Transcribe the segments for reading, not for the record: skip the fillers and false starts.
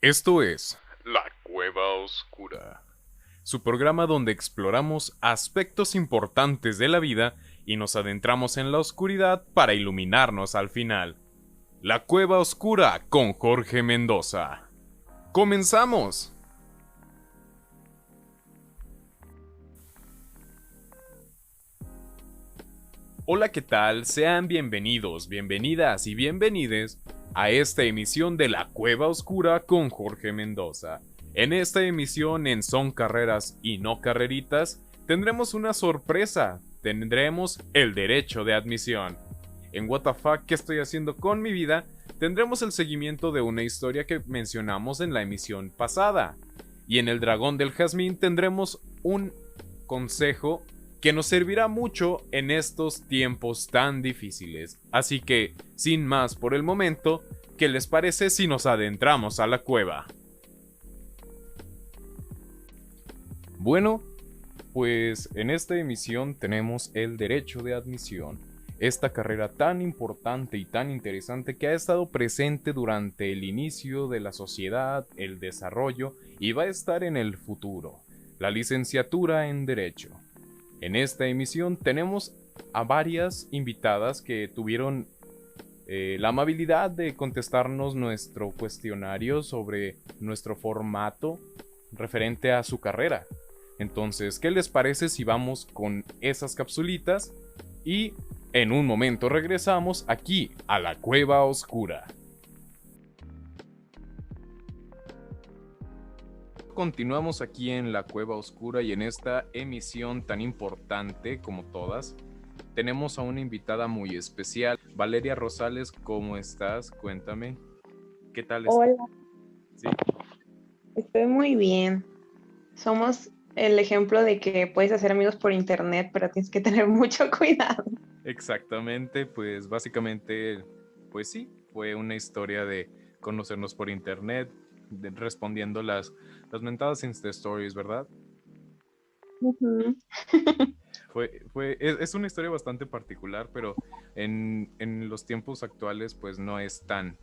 Esto es La Cueva Oscura, su programa donde exploramos aspectos importantes de la vida y nos adentramos en la oscuridad para iluminarnos al final. La Cueva Oscura con Jorge Mendoza. ¡Comenzamos! Hola, ¿qué tal? Sean bienvenidos, bienvenidas y bienvenides a esta emisión de La Cueva Oscura con Jorge Mendoza. En esta emisión en Son Carreras y No Carreritas tendremos una sorpresa, tendremos el derecho de admisión. En What the Fuck, ¿qué estoy haciendo con mi vida? Tendremos el seguimiento de una historia que mencionamos en la emisión pasada. Y en El Dragón del Jazmín tendremos un consejo que nos servirá mucho en estos tiempos tan difíciles. Así que, sin más por el momento, ¿qué les parece si nos adentramos a la cueva? Bueno, pues en esta emisión tenemos el derecho de admisión, esta carrera tan importante y tan interesante que ha estado presente durante el inicio de la sociedad, el desarrollo y va a estar en el futuro, la licenciatura en Derecho. En esta emisión tenemos a varias invitadas que tuvieron la amabilidad de contestarnos nuestro cuestionario sobre nuestro formato referente a su carrera. Entonces, ¿qué les parece si vamos con esas capsulitas? Y en un momento regresamos aquí a la Cueva Oscura. Continuamos aquí en la Cueva Oscura y en esta emisión tan importante como todas, tenemos a una invitada muy especial. Valeria Rosales, ¿cómo estás? Cuéntame, ¿qué tal estás? Hola, ¿Sí? estoy muy bien. Somos el ejemplo de que puedes hacer amigos por internet, pero tienes que tener mucho cuidado. Exactamente, pues básicamente, pues sí, fue una historia de conocernos por internet, respondiendo las mentadas Insta Stories, ¿verdad? Ujú. Es una historia bastante particular, pero en los tiempos actuales pues no es tan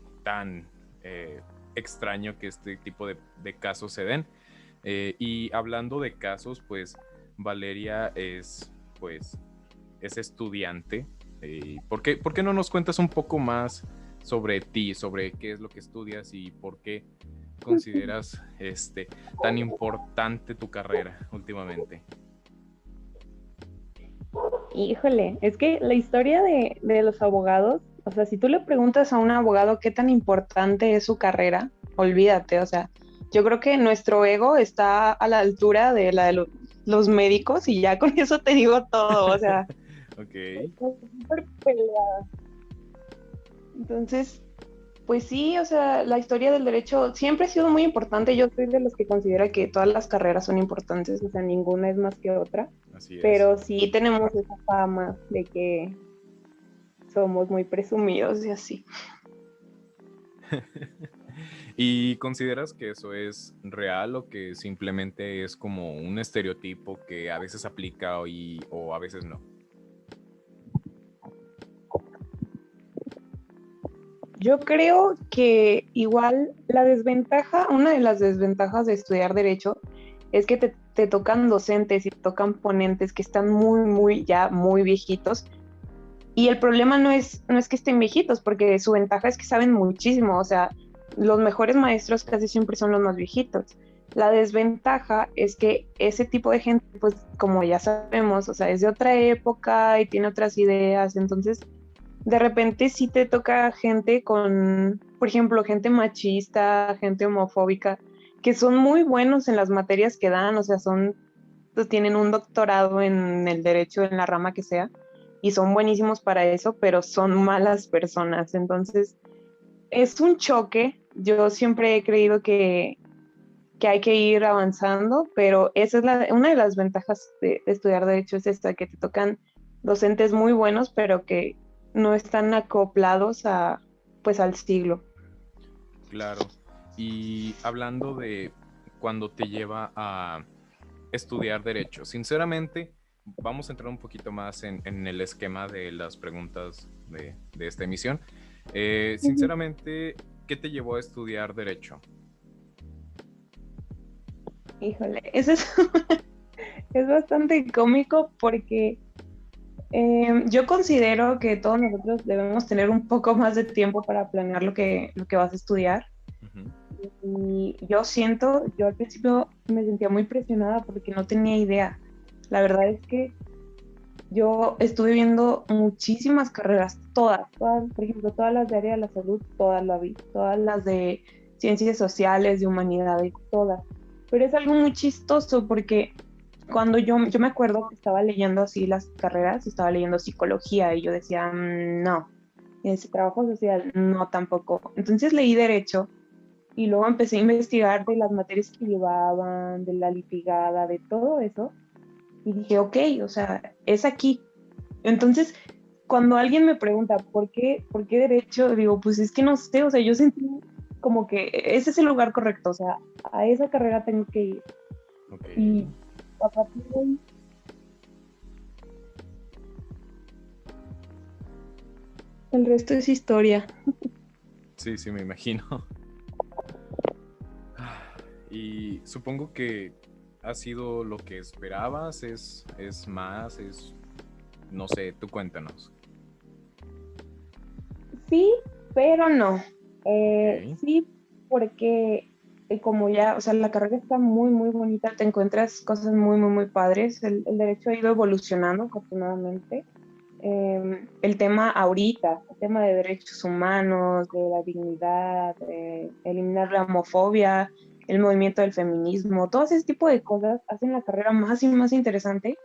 extraño que este tipo de casos se den. Y hablando de casos, pues Valeria pues, es estudiante. ¿Por qué no nos cuentas un poco más sobre ti, sobre qué es lo que estudias y por qué consideras tan importante tu carrera últimamente? Híjole, es que la historia de los abogados, o sea, si tú le preguntas a un abogado qué tan importante es su carrera, olvídate, o sea, yo creo que nuestro ego está a la altura de la de los médicos y ya con eso te digo todo, o sea, Ok. está súper peleada. Entonces, pues sí, o sea, la historia del derecho siempre ha sido muy importante. Yo soy de los que considera que todas las carreras son importantes, o sea, ninguna es más que otra, Así es. pero sí tenemos esa fama de que somos muy presumidos y así. ¿Y consideras que eso es real o que simplemente es como un estereotipo que a veces aplica o a veces no? Yo creo que igual la desventaja, una de las desventajas de estudiar derecho es que te tocan docentes y te tocan ponentes que están ya muy viejitos. Y el problema no es que estén viejitos, porque su ventaja es que saben muchísimo, o sea, los mejores maestros casi siempre son los más viejitos. La desventaja es que ese tipo de gente, pues como ya sabemos, o sea, es de otra época y tiene otras ideas, entonces de repente sí te toca gente con, por ejemplo, gente machista, gente homofóbica, que son muy buenos en las materias que dan, o sea, pues, tienen un doctorado en el derecho, en la rama que sea, y son buenísimos para eso, pero son malas personas. Entonces, es un choque. Yo siempre he creído que hay que ir avanzando, pero esa es una de las ventajas de estudiar derecho, es esta, que te tocan docentes muy buenos, pero que no están acoplados pues al siglo. Claro. Y hablando de cuando te lleva a estudiar derecho, sinceramente, vamos a entrar un poquito más en el esquema de las preguntas de esta emisión. Sinceramente, ¿qué te llevó a estudiar derecho? Híjole, eso es, es bastante cómico porque yo considero que todos nosotros debemos tener un poco más de tiempo para planear lo que vas a estudiar. Ujú. Y yo al principio me sentía muy presionada porque no tenía idea. La verdad es que yo estuve viendo muchísimas carreras, todas, por ejemplo, todas las de área de la salud, todas las vi, todas las de ciencias sociales, de humanidades, todas. Pero es algo muy chistoso porque cuando yo me acuerdo que estaba leyendo así las carreras, estaba leyendo psicología y yo decía, no, ese trabajo social, no tampoco. Entonces leí derecho y luego empecé a investigar de las materias que llevaban, de la litigada, de todo eso. Y dije, ok, o sea, es aquí. Entonces, cuando alguien me pregunta, por qué derecho? Digo, pues es que no sé, o sea, yo sentí como que ese es el lugar correcto, o sea, a esa carrera tengo que ir. Ok. Y a partir de ahí, el resto es historia. Sí, sí, me imagino. Y supongo que ha sido lo que esperabas, es más, es, no sé, tú cuéntanos. Sí, pero no. Ok. Sí, porque como ya, o sea, la carrera está muy, muy bonita, te encuentras cosas muy, muy, muy padres. El derecho ha ido evolucionando, afortunadamente. El tema ahorita, el tema de derechos humanos, de la dignidad, de eliminar la homofobia, el movimiento del feminismo, todo ese tipo de cosas hacen la carrera más y más interesante,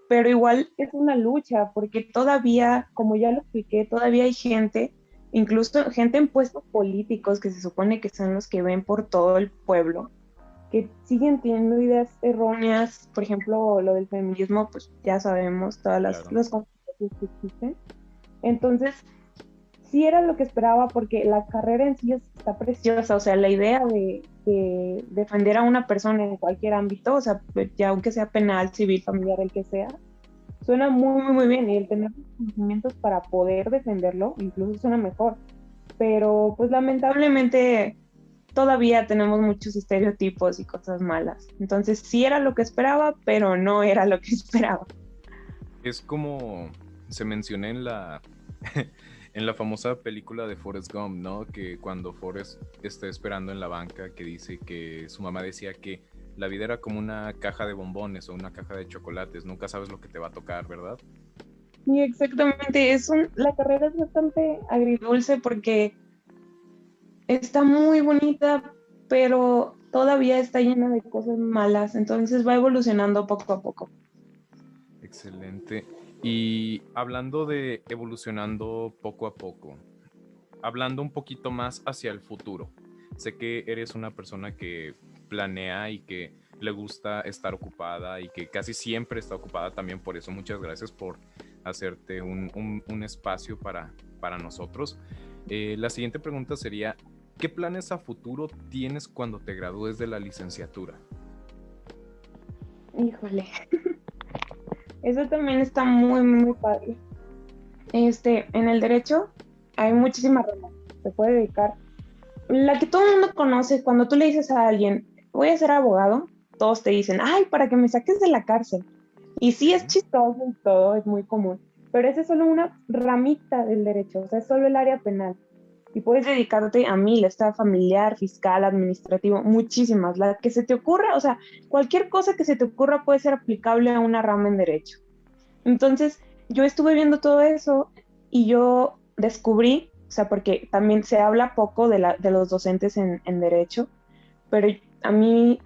pero igual es una lucha, porque todavía, como ya lo expliqué, todavía hay gente, incluso gente en puestos políticos que se supone que son los que ven por todo el pueblo, que siguen teniendo ideas erróneas, por ejemplo, lo del feminismo, pues ya sabemos todas Claro. las consecuencias que existen. Entonces, sí era lo que esperaba porque la carrera en sí está preciosa, o sea, la idea de defender a una persona en cualquier ámbito, o sea, ya aunque sea penal, civil, familiar, el que sea, suena muy, muy, muy bien y el tener los conocimientos para poder defenderlo incluso suena mejor, pero pues lamentablemente todavía tenemos muchos estereotipos y cosas malas. Entonces sí era lo que esperaba, pero no era lo que esperaba. Es como se menciona en la en la famosa película de Forrest Gump, ¿no? Que cuando Forrest está esperando en la banca, que dice que su mamá decía que la vida era como una caja de bombones o una caja de chocolates, nunca sabes lo que te va a tocar, ¿verdad? Y exactamente, la carrera es bastante agridulce porque está muy bonita, pero todavía está llena de cosas malas, entonces va evolucionando poco a poco. Excelente. Y hablando de evolucionando poco a poco, hablando un poquito más hacia el futuro. Sé que eres una persona que planea y que le gusta estar ocupada y que casi siempre está ocupada también por eso. Muchas gracias por hacerte un espacio para nosotros. La siguiente pregunta sería, ¿qué planes a futuro tienes cuando te gradúes de la licenciatura? Híjole, eso también está muy, muy padre. En el derecho hay muchísimas ramas, se puede dedicar. La que todo el mundo conoce, cuando tú le dices a alguien, voy a ser abogado, todos te dicen, ay, para que me saques de la cárcel. Y sí es Ok. chistoso y todo, es muy común, pero esa es solo una ramita del derecho, o sea, es solo el área penal. Y puedes dedicarte a mil, está familiar, fiscal, administrativo, muchísimas, la que se te ocurra, o sea, cualquier cosa que se te ocurra puede ser aplicable a una rama en derecho. Entonces, yo estuve viendo todo eso y yo descubrí, o sea, porque también se habla poco de los docentes en derecho, pero a mí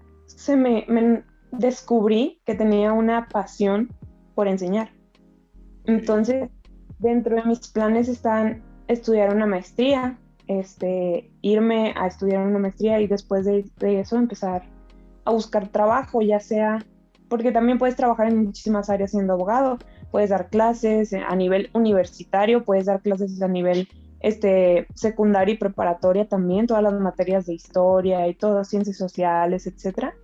me descubrí que tenía una pasión por enseñar. Ok. Entonces, dentro de mis planes están estudiar una maestría, irme a estudiar una maestría y después de eso empezar a buscar trabajo, ya sea, porque también puedes trabajar en muchísimas áreas siendo abogado, puedes dar clases a nivel universitario, puedes dar clases a nivel secundaria y preparatoria también, todas las materias de historia y todas ciencias sociales, etcétera.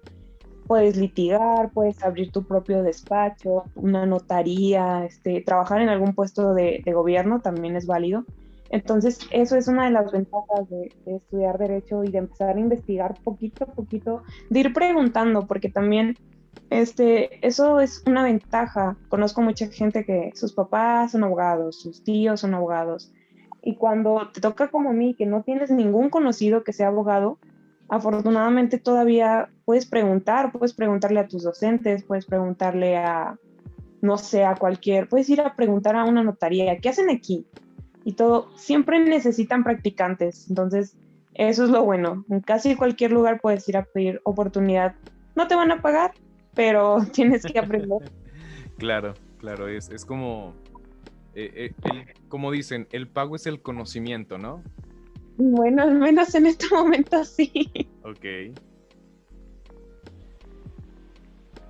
Puedes litigar, puedes abrir tu propio despacho, una notaría, trabajar en algún puesto de gobierno también es válido. Entonces, eso es una de las ventajas de estudiar derecho y de empezar a investigar poquito a poquito, de ir preguntando, porque también eso es una ventaja. Conozco mucha gente que sus papás son abogados, sus tíos son abogados, y cuando te toca como a mí, que no tienes ningún conocido que sea abogado, afortunadamente todavía puedes preguntarle a tus docentes, puedes preguntarle a, no sé, a cualquier, puedes ir a preguntar a una notaría, ¿qué hacen aquí? Y todo, siempre necesitan practicantes, entonces eso es lo bueno. En casi cualquier lugar puedes ir a pedir oportunidad. No te van a pagar, pero tienes que aprender. Claro, claro, es como, como dicen, el pago es el conocimiento, ¿no? Bueno, al menos en este momento sí. Ok.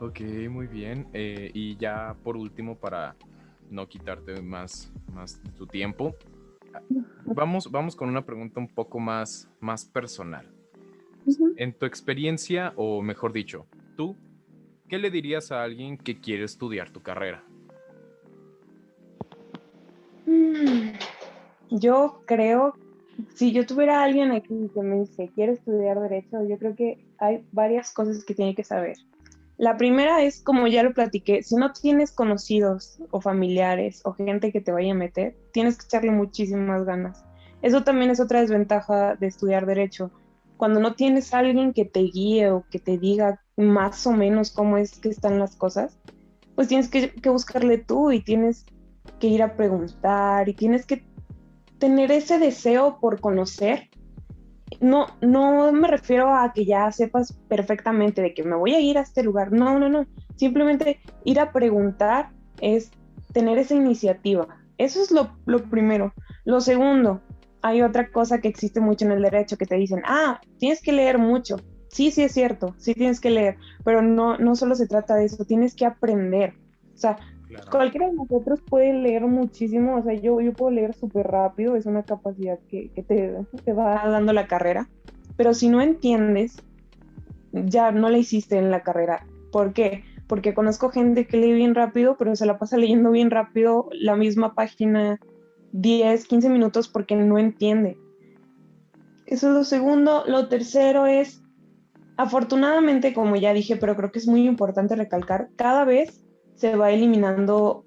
Ok, muy bien. Y ya por último, para no quitarte más de tu tiempo, vamos con una pregunta un poco más personal. Ujú. En tu experiencia, o mejor dicho, tú, ¿qué le dirías a alguien que quiere estudiar tu carrera? Mm, Yo creo, si yo tuviera a alguien aquí que me dice, quiero estudiar derecho, yo creo que hay varias cosas que tiene que saber. La primera es, como ya lo platiqué, si no tienes conocidos o familiares o gente que te vaya a meter, tienes que echarle muchísimas ganas. Eso también es otra desventaja de estudiar derecho. Cuando no tienes a alguien que te guíe o que te diga más o menos cómo es que están las cosas, pues tienes que buscarle tú y tienes que ir a preguntar y tienes que tener ese deseo por conocer. No, no me refiero a que ya sepas perfectamente de que me voy a ir a este lugar. No, no, no. Simplemente ir a preguntar es tener esa iniciativa. Eso es lo primero. Lo segundo, hay otra cosa que existe mucho en el derecho que te dicen, tienes que leer mucho. Sí, sí es cierto, sí tienes que leer, pero no, no solo se trata de eso, tienes que aprender. O sea, Claro. cualquiera de nosotros puede leer muchísimo, o sea, yo puedo leer súper rápido, es una capacidad que te va dando la carrera, pero si no entiendes, ya no la hiciste en la carrera. ¿Por qué? Porque conozco gente que lee bien rápido, pero se la pasa leyendo bien rápido la misma página 10 15 minutos porque no entiende. Eso es lo segundo. Lo tercero es, afortunadamente, como ya dije, pero creo que es muy importante recalcar, cada vez se va eliminando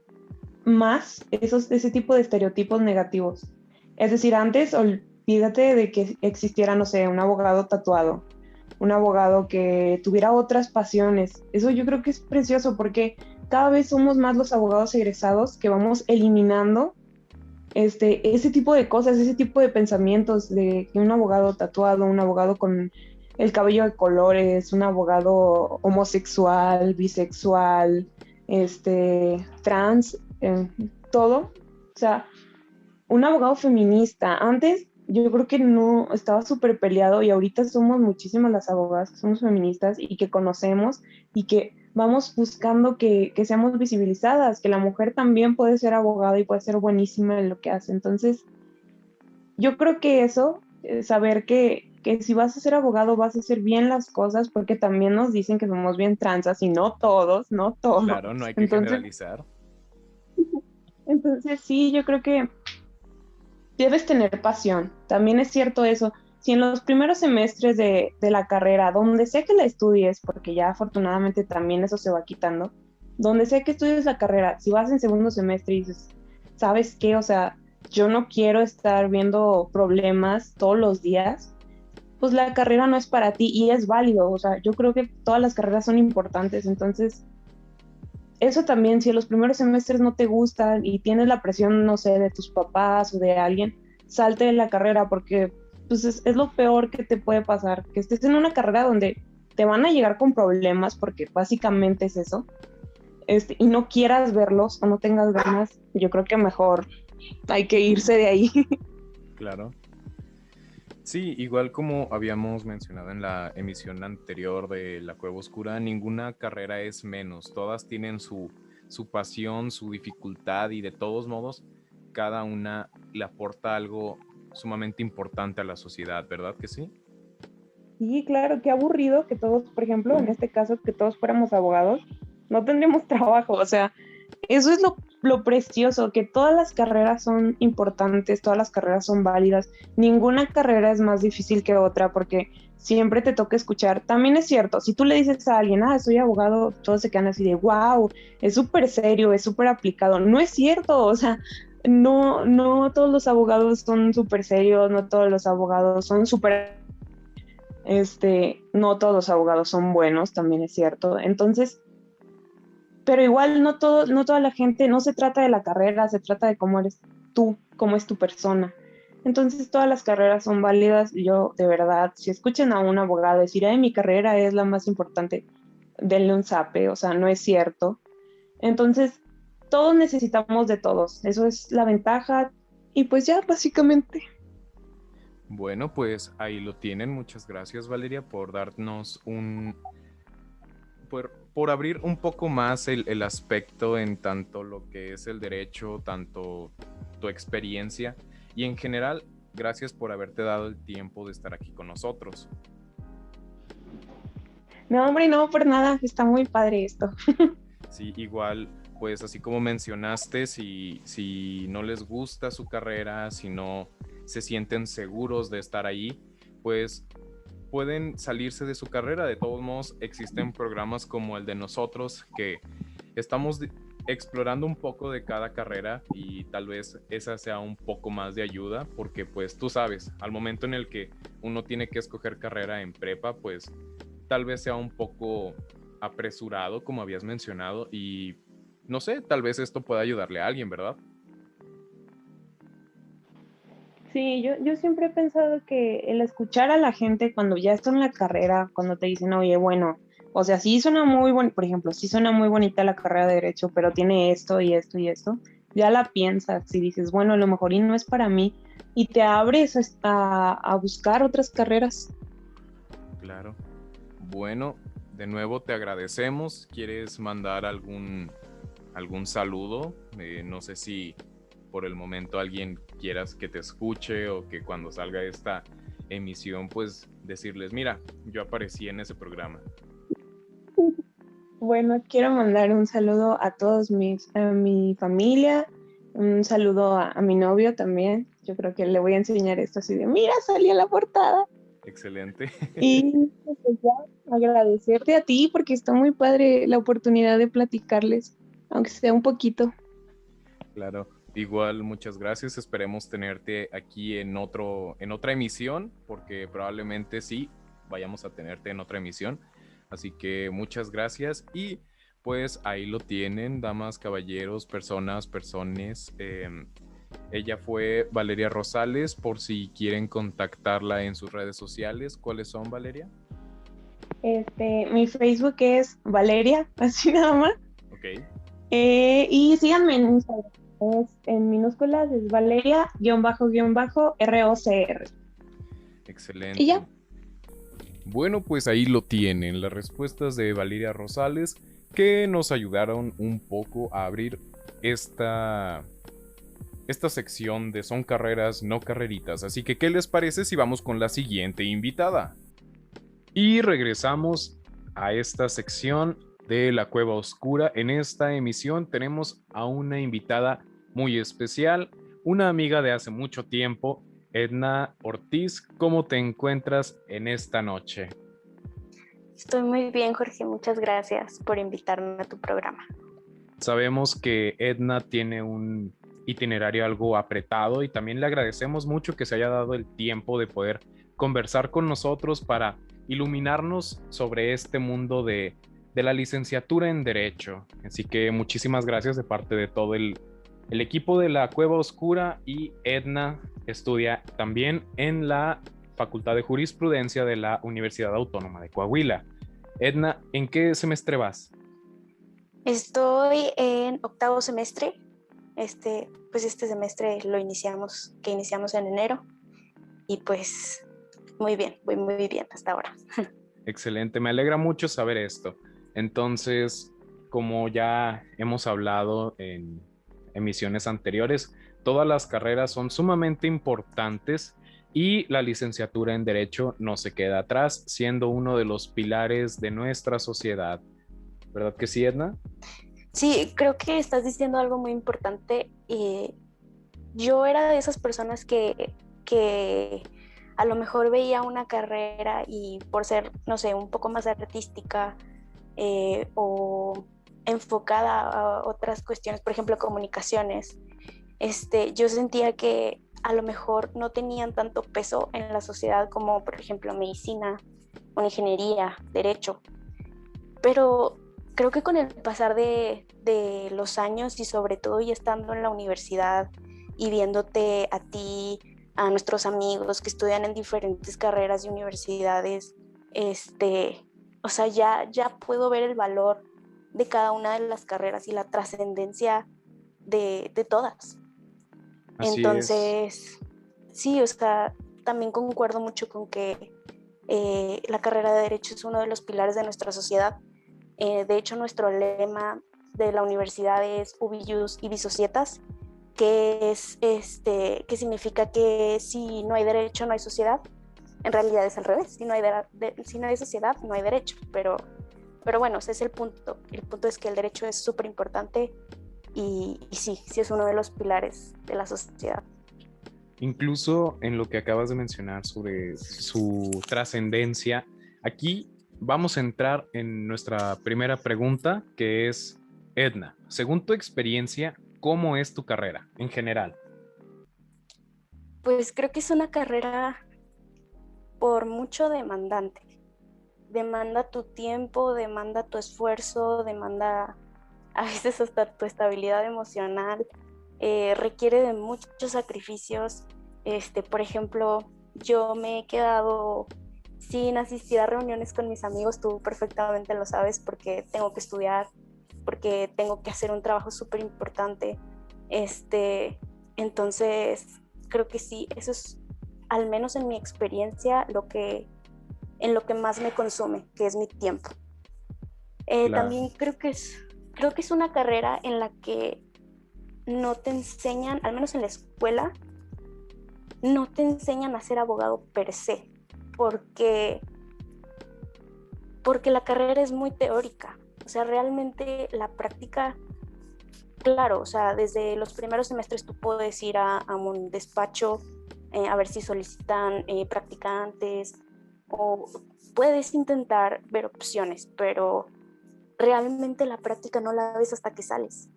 más ese tipo de estereotipos negativos. Es decir, antes olvídate de que existiera, no sé, un abogado tatuado, un abogado que tuviera otras pasiones. Eso yo creo que es precioso porque cada vez somos más los abogados egresados que vamos eliminando ese tipo de cosas, ese tipo de pensamientos de que un abogado tatuado, un abogado con el cabello de colores, un abogado homosexual, bisexual, trans, todo. O sea, un abogado feminista. Antes yo creo que no estaba súper peleado y ahorita somos muchísimas las abogadas que somos feministas y que conocemos y que vamos buscando que seamos visibilizadas, que la mujer también puede ser abogada y puede ser buenísima en lo que hace. Entonces, yo creo que eso, saber que si vas a ser abogado vas a hacer bien las cosas porque también nos dicen que somos bien transas y no todos, no todos. Claro, no hay que Entonces, generalizar. entonces sí, yo creo que debes tener pasión. También es cierto eso. Si en los primeros semestres de la carrera, donde sea que la estudies, porque ya afortunadamente también eso se va quitando, donde sea que estudies la carrera, si vas en segundo semestre y dices, ¿sabes qué? O sea, yo no quiero estar viendo problemas todos los días, pues la carrera no es para ti y es válido. O sea, yo creo que todas las carreras son importantes. Entonces, eso también, si en los primeros semestres no te gustan y tienes la presión, no sé, de tus papás o de alguien, salte de la carrera porque pues es lo peor que te puede pasar, que estés en una carrera donde te van a llegar con problemas, porque básicamente es eso, y no quieras verlos o no tengas ganas, yo creo que mejor hay que irse de ahí. Claro. Sí, igual como habíamos mencionado en la emisión anterior de La Cueva Oscura, ninguna carrera es menos. Todas tienen su pasión, su dificultad y de todos modos, cada una le aporta algo sumamente importante a la sociedad, ¿verdad que sí? Sí, claro, qué aburrido que todos, por ejemplo, en este caso, que todos fuéramos abogados, no tendríamos trabajo, o sea, eso es lo precioso, que todas las carreras son importantes, todas las carreras son válidas, ninguna carrera es más difícil que otra porque siempre te toca escuchar. También es cierto, si tú le dices a alguien, soy abogado, todos se quedan así de, wow, es súper serio, es súper aplicado. No es cierto, o sea, no todos los abogados son súper serios, no todos los abogados son súper, no todos los abogados son buenos, también es cierto. Entonces, pero igual no toda la gente, no se trata de la carrera, se trata de cómo eres tú, cómo es tu persona. Entonces todas las carreras son válidas. Yo, de verdad, si escuchan a un abogado decir, mi carrera es la más importante, denle un zape, o sea, no es cierto. Entonces, todos necesitamos de todos, eso es la ventaja y pues ya, básicamente. Bueno, pues ahí lo tienen. Muchas gracias, Valeria, por darnos por abrir un poco más el aspecto en tanto lo que es el derecho, tanto tu experiencia y en general, gracias por haberte dado el tiempo de estar aquí con nosotros. No, hombre, no, por nada, está muy padre esto. Sí, igual, pues así como mencionaste, si no les gusta su carrera, si no se sienten seguros de estar ahí, pues pueden salirse de su carrera. De todos modos, existen programas como el de nosotros que estamos explorando un poco de cada carrera y tal vez esa sea un poco más de ayuda porque pues tú sabes, al momento en el que uno tiene que escoger carrera en prepa, pues tal vez sea un poco apresurado como habías mencionado y no sé, tal vez esto pueda ayudarle a alguien, ¿verdad? Sí, yo siempre he pensado que el escuchar a la gente cuando ya está en la carrera, cuando te dicen, oye, bueno, o sea, sí suena muy bonito, por ejemplo, sí suena muy bonita la carrera de Derecho, pero tiene esto y esto y esto, ya la piensas y dices, bueno, a lo mejor y no es para mí, y te abres a buscar otras carreras. Claro. Bueno, de nuevo te agradecemos. ¿Quieres mandar algún saludo? No sé si por el momento alguien quieras que te escuche o que cuando salga esta emisión, pues decirles, mira, yo aparecí en ese programa. Bueno, quiero mandar un saludo a a mi familia, un saludo a mi novio también. Yo creo que le voy a enseñar esto así de, mira, salí en la portada. Excelente. Y pues ya, agradecerte a ti porque está muy padre la oportunidad de platicarles, aunque sea un poquito. Claro. Igual, muchas gracias. Esperemos tenerte aquí en otra emisión, porque probablemente sí vayamos a tenerte en otra emisión. Así que muchas gracias y pues ahí lo tienen, damas, caballeros, personas. Ella fue Valeria Rosales, por si quieren contactarla en sus redes sociales. ¿Cuáles son, Valeria? Mi Facebook es Valeria, así nada más. Ok, Y síganme en Instagram. Es en minúsculas, es Valeria__ROCR. Y excelente. ya. Bueno, pues ahí lo tienen, las respuestas de Valeria Rosales que nos ayudaron un poco a abrir esta sección de Son carreras, no carreritas. Así que, ¿qué les parece si vamos con la siguiente invitada? Y regresamos a esta sección de La Cueva Oscura. En esta emisión tenemos a una invitada muy especial, una amiga de hace mucho tiempo, Edna Ortiz. ¿Cómo te encuentras en esta noche? Estoy muy bien, Jorge. Muchas gracias por invitarme a tu programa. Sabemos que Edna tiene un itinerario algo apretado y también le agradecemos mucho que se haya dado el tiempo de poder conversar con nosotros para iluminarnos sobre este mundo de la licenciatura en Derecho. Así que muchísimas gracias de parte de todo el equipo de la Cueva Oscura, y Edna estudia también en la Facultad de Jurisprudencia de la Universidad Autónoma de Coahuila. Edna, ¿en qué semestre vas? Estoy en octavo semestre. Pues este semestre que iniciamos en enero. Y pues muy bien, voy muy bien hasta ahora. Excelente, me alegra mucho saber esto. Entonces, como ya hemos hablado en emisiones anteriores, todas las carreras son sumamente importantes y la licenciatura en Derecho no se queda atrás, siendo uno de los pilares de nuestra sociedad. ¿Verdad que sí, Edna? Sí, creo que estás diciendo algo muy importante. Yo era de esas personas que a lo mejor veía una carrera y por ser, no sé, un poco más artística o enfocada a otras cuestiones, por ejemplo, comunicaciones, yo sentía que a lo mejor no tenían tanto peso en la sociedad como, por ejemplo, medicina, o ingeniería, derecho. Pero creo que con el pasar de los años y sobre todo ya estando en la universidad y viéndote a ti, a nuestros amigos que estudian en diferentes carreras y universidades, o sea, ya puedo ver el valor de cada una de las carreras y la trascendencia de todas. Así es. Entonces, sí, o sea, también concuerdo mucho con que la carrera de Derecho es uno de los pilares de nuestra sociedad. De hecho, nuestro lema de la universidad es Ubi Ius Ibi Societas, que es que significa que si no hay derecho no hay sociedad. En realidad es al revés, si no hay sociedad no hay derecho, pero bueno, ese es el punto. El punto es que el derecho es súper importante y sí es uno de los pilares de la sociedad. Incluso en lo que acabas de mencionar sobre su trascendencia, aquí vamos a entrar en nuestra primera pregunta, que es, Edna, según tu experiencia, ¿cómo es tu carrera en general? Pues creo que es una carrera por mucho demandante. Demanda tu tiempo, demanda tu esfuerzo, demanda a veces hasta tu estabilidad emocional, requiere de muchos sacrificios. Por ejemplo, yo me he quedado sin asistir a reuniones con mis amigos, tú perfectamente lo sabes, porque tengo que estudiar, porque tengo que hacer un trabajo súper importante. Entonces, creo que sí, eso es, al menos en mi experiencia, en lo que más me consume, que es mi tiempo. Claro, También creo que es una carrera en la que no te enseñan, al menos en la escuela, no te enseñan a ser abogado per se, porque, porque la carrera es muy teórica. O sea, realmente la práctica, claro, o sea, desde los primeros semestres tú puedes ir a un despacho a ver si solicitan practicantes o puedes intentar ver opciones, pero realmente la práctica no la ves hasta que sales.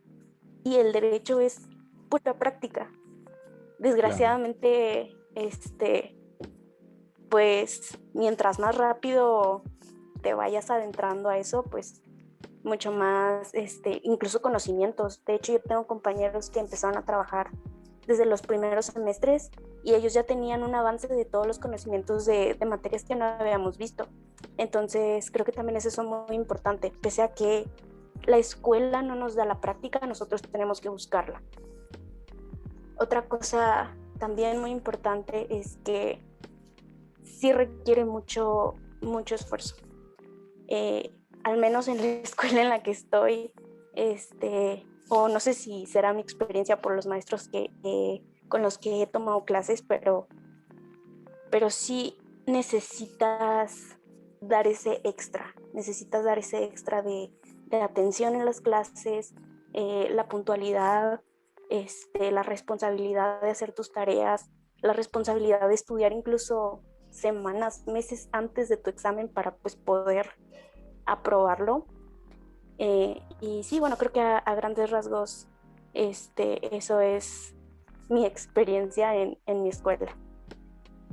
Y el derecho es pura práctica. claro. Desgraciadamente, pues mientras más rápido te vayas adentrando a eso, pues mucho más, incluso conocimientos. De hecho, yo tengo compañeros que empezaron a trabajar desde los primeros semestres y ellos ya tenían un avance de todos los conocimientos de materias que no habíamos visto. Entonces, creo que también es eso muy importante. Pese a que la escuela no nos da la práctica, nosotros tenemos que buscarla. Otra cosa también muy importante es que sí requiere mucho esfuerzo. Al menos en la escuela en la que estoy, o no sé si será mi experiencia por los maestros con los que he tomado clases, pero sí necesitas dar ese extra de atención en las clases, la puntualidad, la responsabilidad de hacer tus tareas, la responsabilidad de estudiar incluso semanas, meses antes de tu examen para pues poder aprobarlo. Y sí, bueno, creo que a grandes rasgos eso es mi experiencia en mi escuela.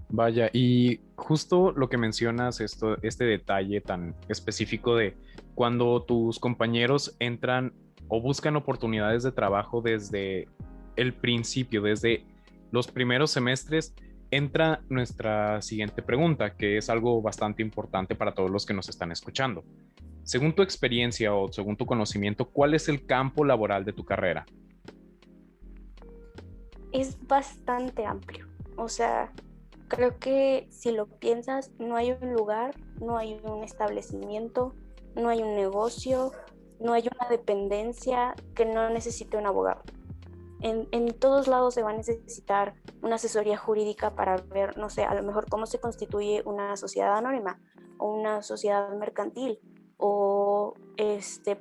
Vaya, y justo lo que mencionas, este detalle tan específico de cuando tus compañeros entran o buscan oportunidades de trabajo desde el principio, desde los primeros semestres, entra nuestra siguiente pregunta, que es algo bastante importante para todos los que nos están escuchando. Según tu experiencia o según tu conocimiento, ¿cuál es el campo laboral de tu carrera? Es bastante amplio. O sea, creo que si lo piensas, no hay un lugar, no hay un establecimiento, no hay un negocio, no hay una dependencia que no necesite un abogado. En todos lados se va a necesitar una asesoría jurídica para ver, no sé, a lo mejor cómo se constituye una sociedad anónima o una sociedad mercantil. o,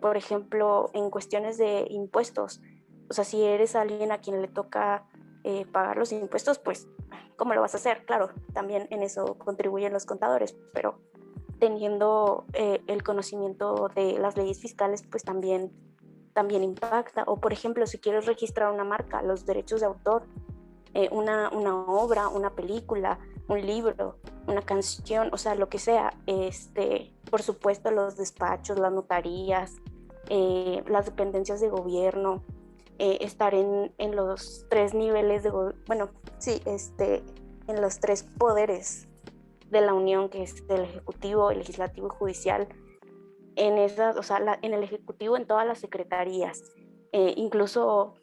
por ejemplo, en cuestiones de impuestos. O sea, si eres alguien a quien le toca pagar los impuestos, pues, ¿cómo lo vas a hacer? Claro, también en eso contribuyen los contadores, pero teniendo el conocimiento de las leyes fiscales, pues también impacta. O, por ejemplo, si quieres registrar una marca, los derechos de autor, una obra, una película, un libro, una canción, o sea, lo que sea, por supuesto, los despachos, las notarías, las dependencias de gobierno, estar en los tres niveles de, bueno, sí, en los tres poderes de la Unión, que es el Ejecutivo, el Legislativo y Judicial, en esas, o sea, en el Ejecutivo, en todas las secretarías, incluso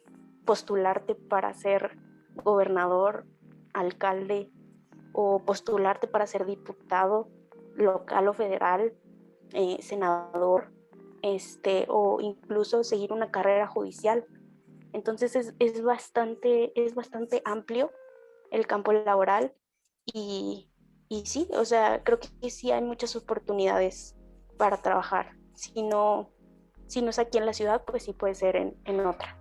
postularte para ser gobernador, alcalde, o postularte para ser diputado local o federal, senador, o incluso seguir una carrera judicial. Entonces es bastante amplio el campo laboral y, y sí, o sea, creo que sí hay muchas oportunidades para trabajar. Si no es aquí en la ciudad, pues sí puede ser en otra.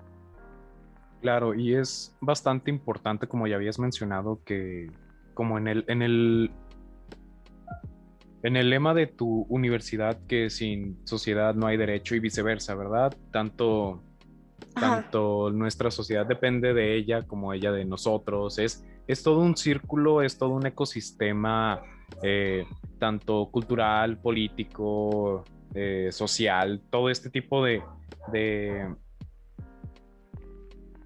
Claro, y es bastante importante, como ya habías mencionado, que como en el lema de tu universidad, que sin sociedad no hay derecho y viceversa, ¿verdad? Tanto, Ajá, tanto nuestra sociedad depende de ella como ella de nosotros. Es todo un círculo, es todo un ecosistema, eh, tanto cultural, político, social, todo este tipo de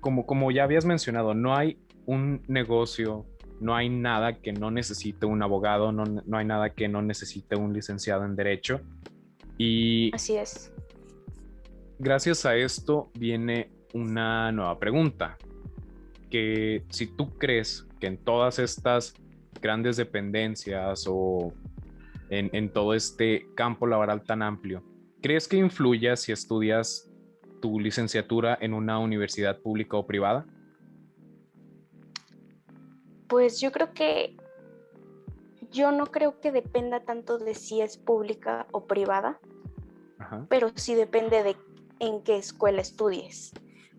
como ya habías mencionado, no hay un negocio, no hay nada que no necesite un abogado, no hay nada que no necesite un licenciado en derecho. Y así es. gracias a esto viene una nueva pregunta, que si tú crees que en todas estas grandes dependencias o en todo este campo laboral tan amplio, ¿crees que influya si estudias tu licenciatura en una universidad pública o privada? Pues yo no creo que dependa tanto de si es pública o privada, Ajá, pero sí depende de en qué escuela estudies.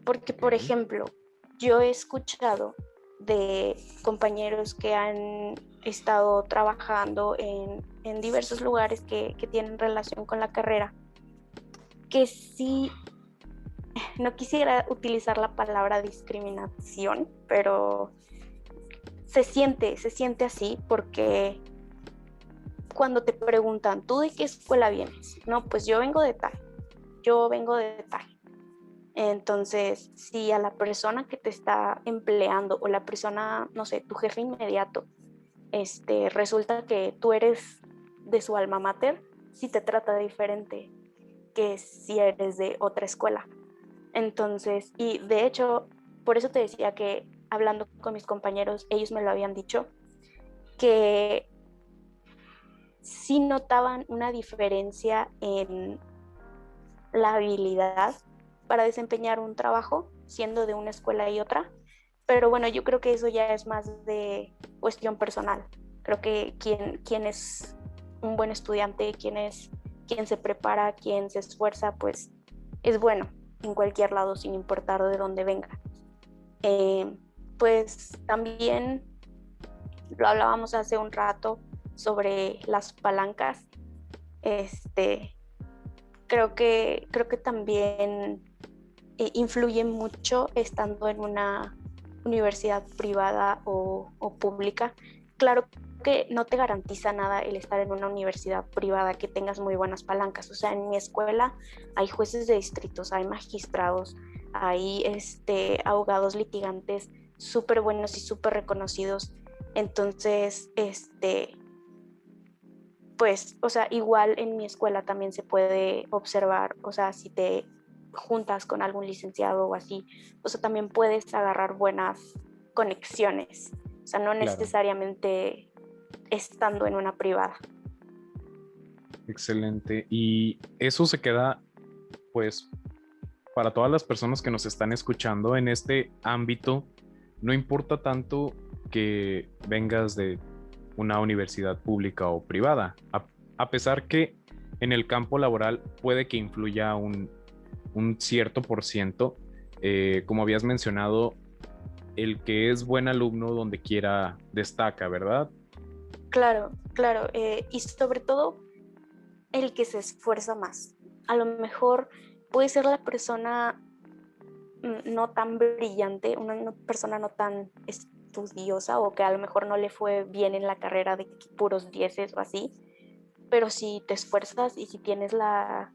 Porque, por ok. ejemplo, yo he escuchado de compañeros que han estado trabajando en diversos lugares que tienen relación con la carrera, que sí, no quisiera utilizar la palabra discriminación, pero se siente así porque cuando te preguntan, ¿tú de qué escuela vienes? No, pues yo vengo de tal, yo vengo de tal. Entonces, si a la persona que te está empleando o la persona, no sé, tu jefe inmediato, resulta que tú eres de su alma mater, sí te trata diferente que si eres de otra escuela. Entonces, y de hecho, por eso te decía que hablando con mis compañeros, ellos me lo habían dicho, que sí notaban una diferencia en la habilidad para desempeñar un trabajo, siendo de una escuela y otra. Pero bueno, yo creo que eso ya es más de cuestión personal. Creo que quien es un buen estudiante, quien se prepara, quien se esfuerza, pues es bueno en cualquier lado, sin importar de dónde venga. Eh, pues también lo hablábamos hace un rato sobre las palancas. Este, creo que también influye mucho estando en una universidad privada o pública. Claro que no te garantiza nada el estar en una universidad privada que tengas muy buenas palancas. O sea, en mi escuela hay jueces de distritos, hay magistrados, hay abogados litigantes súper buenos y súper reconocidos. Entonces, pues, o sea, igual en mi escuela también se puede observar, o sea, si te juntas con algún licenciado o así, o sea, también puedes agarrar buenas conexiones, o sea, no Claro, necesariamente estando en una privada. excelente. Y eso se queda, pues, para todas las personas que nos están escuchando en este ámbito, no importa tanto que vengas de una universidad pública o privada, a pesar que en el campo laboral puede que influya un cierto por ciento. Como habías mencionado, el que es buen alumno donde quiera destaca, ¿verdad? Claro, claro. Y sobre todo el que se esfuerza más. A lo mejor puede ser la persona no tan brillante, una persona no tan estudiosa o que a lo mejor no le fue bien en la carrera de puros dieces o así, pero si te esfuerzas y si tienes la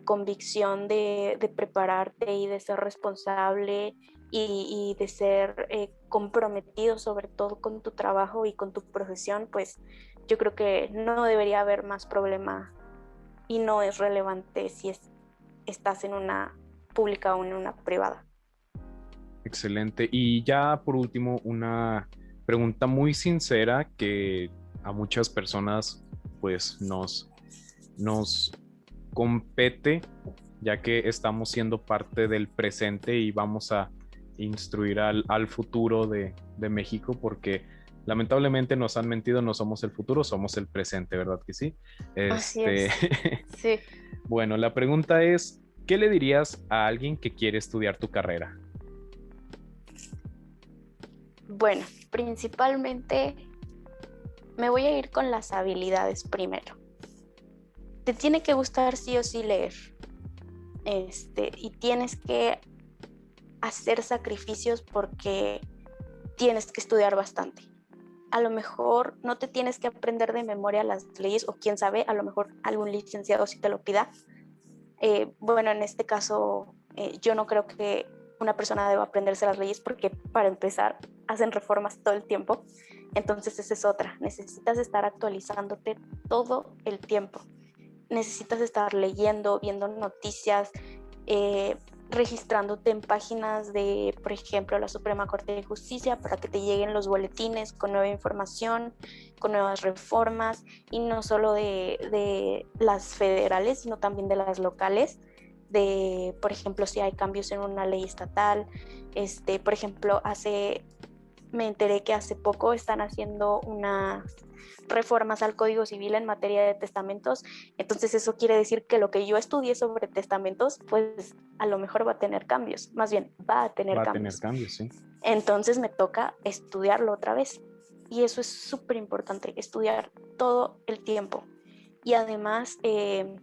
convicción de prepararte y de ser responsable y de ser comprometido sobre todo con tu trabajo y con tu profesión, pues yo creo que no debería haber más problema y no es relevante si estás en una pública o en una privada. Excelente. Y ya por último, una pregunta muy sincera que a muchas personas pues nos compete, ya que estamos siendo parte del presente y vamos a instruir al futuro de México, porque lamentablemente nos han mentido, no somos el futuro, somos el presente, ¿verdad que sí? Así Este, es. Sí. bueno, la pregunta es, ¿qué le dirías a alguien que quiere estudiar tu carrera? Bueno, principalmente me voy a ir con las habilidades primero. Te tiene que gustar sí o sí leer. Y tienes que hacer sacrificios porque tienes que estudiar bastante. A lo mejor no te tienes que aprender de memoria las leyes o quién sabe, a lo mejor algún licenciado sí te lo pida. Bueno, en este caso yo no creo que una persona deba aprenderse las leyes porque para empezar hacen reformas todo el tiempo. Entonces esa es otra. Necesitas estar actualizándote todo el tiempo. Necesitas estar leyendo, viendo noticias, eh, registrándote en páginas de, por ejemplo, la Suprema Corte de Justicia para que te lleguen los boletines con nueva información, con nuevas reformas, y no solo de las federales, sino también de las locales, de, por ejemplo, si hay cambios en una ley estatal. Por ejemplo, me enteré que hace poco están haciendo unas reformas al Código Civil en materia de testamentos. Entonces eso quiere decir que lo que yo estudié sobre testamentos, pues a lo mejor va a tener cambios, más bien va a tener Va a tener cambios. cambios, sí. Entonces me toca estudiarlo otra vez. Y eso es súper importante, estudiar todo el tiempo. Y además de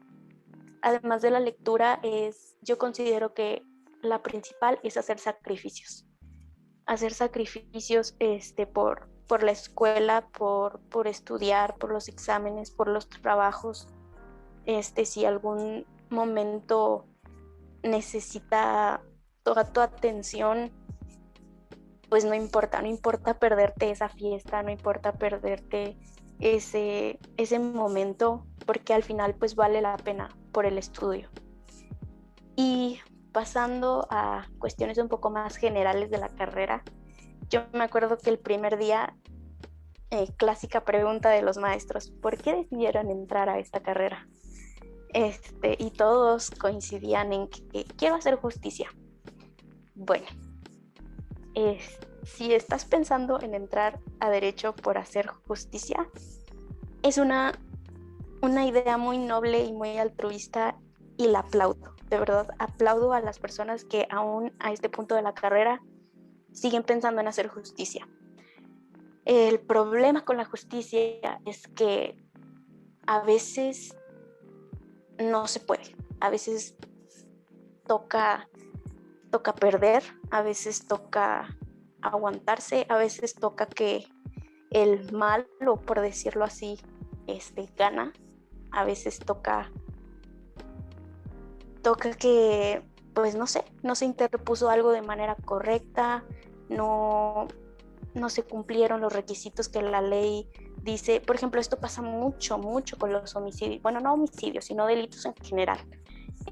la lectura, yo considero que la principal es hacer sacrificios por la escuela, por estudiar, por los exámenes, por los trabajos. Si algún momento necesita toda tu atención, pues no importa, no importa perderte esa fiesta, no importa perderte ese momento, porque al final pues vale la pena por el estudio. Y pasando a cuestiones un poco más generales de la carrera, yo me acuerdo que el primer día, clásica pregunta de los maestros, ¿por qué decidieron entrar a esta carrera? Y todos coincidían en que quiero hacer justicia. Bueno, si estás pensando en entrar a derecho por hacer justicia, es una idea muy noble y muy altruista y la aplaudo. De verdad, aplaudo a las personas que aún a este punto de la carrera siguen pensando en hacer justicia. El problema con la justicia es que a veces no se puede, a veces toca perder, a veces toca aguantarse, a veces toca que el mal, o por decirlo así, gana, a veces toca que, pues no sé, no se interpuso algo de manera correcta, no, no se cumplieron los requisitos que la ley dice. Por ejemplo, esto pasa mucho, mucho con los homicidios, bueno, no homicidios, sino delitos en general.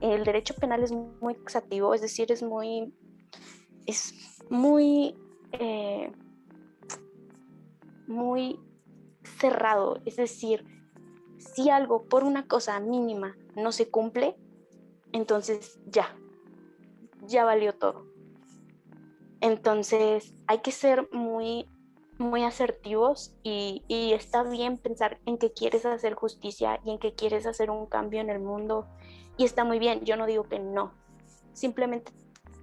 El derecho penal es muy taxativo, es decir, es muy, muy cerrado. Es decir, si algo por una cosa mínima no se cumple, entonces ya valió todo. Entonces hay que ser muy muy asertivos y está bien pensar en que quieres hacer justicia y en que quieres hacer un cambio en el mundo y está muy bien, yo no digo que no, simplemente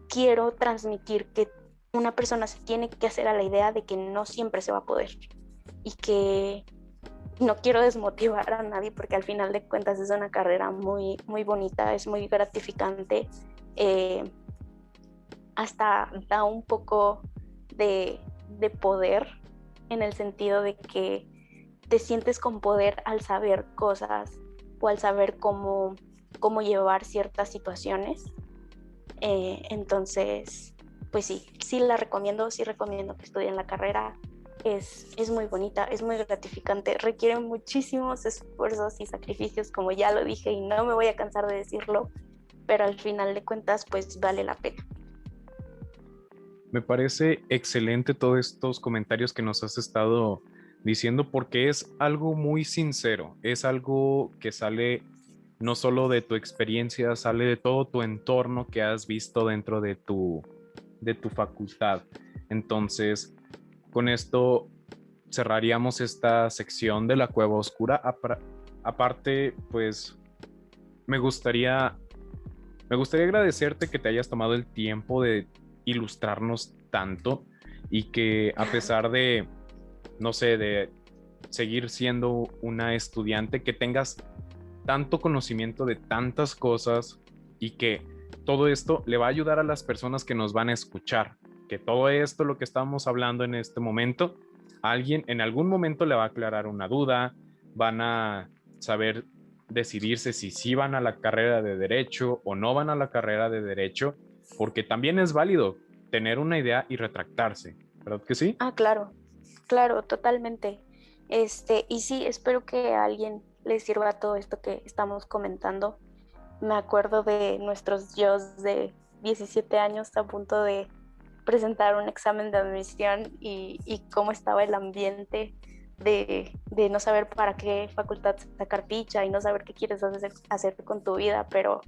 quiero transmitir que una persona se tiene que hacer a la idea de que no siempre se va a poder y que no quiero desmotivar a nadie porque al final de cuentas es una carrera muy, muy bonita, es muy gratificante, hasta da un poco de poder en el sentido de que te sientes con poder al saber cosas o al saber cómo llevar ciertas situaciones. Entonces, pues sí recomiendo que estudien la carrera. Es muy bonita, es muy gratificante, requiere muchísimos esfuerzos y sacrificios, como ya lo dije y no me voy a cansar de decirlo, pero al final de cuentas, pues vale la pena. Me parece excelente todos estos comentarios que nos has estado diciendo porque es algo muy sincero, es algo que sale no solo de tu experiencia, sale de todo tu entorno que has visto dentro de tu facultad. Entonces, con esto cerraríamos esta sección de la cueva oscura. Aparte, pues me gustaría agradecerte que te hayas tomado el tiempo de ilustrarnos tanto y que a pesar de, no sé, de seguir siendo una estudiante, que tengas tanto conocimiento de tantas cosas y que todo esto le va a ayudar a las personas que nos van a escuchar, que todo esto, lo que estamos hablando en este momento, alguien en algún momento le va a aclarar una duda, van a saber decidirse si sí van a la carrera de derecho o no van a la carrera de derecho, porque también es válido tener una idea y retractarse, ¿verdad que sí? Claro, claro, totalmente. Y sí, espero que a alguien le sirva todo esto que estamos comentando. Me acuerdo de nuestros yo de 17 años a punto de presentar un examen de admisión y cómo estaba el ambiente de no saber para qué facultad sacar ficha y no saber qué quieres hacer con tu vida, pero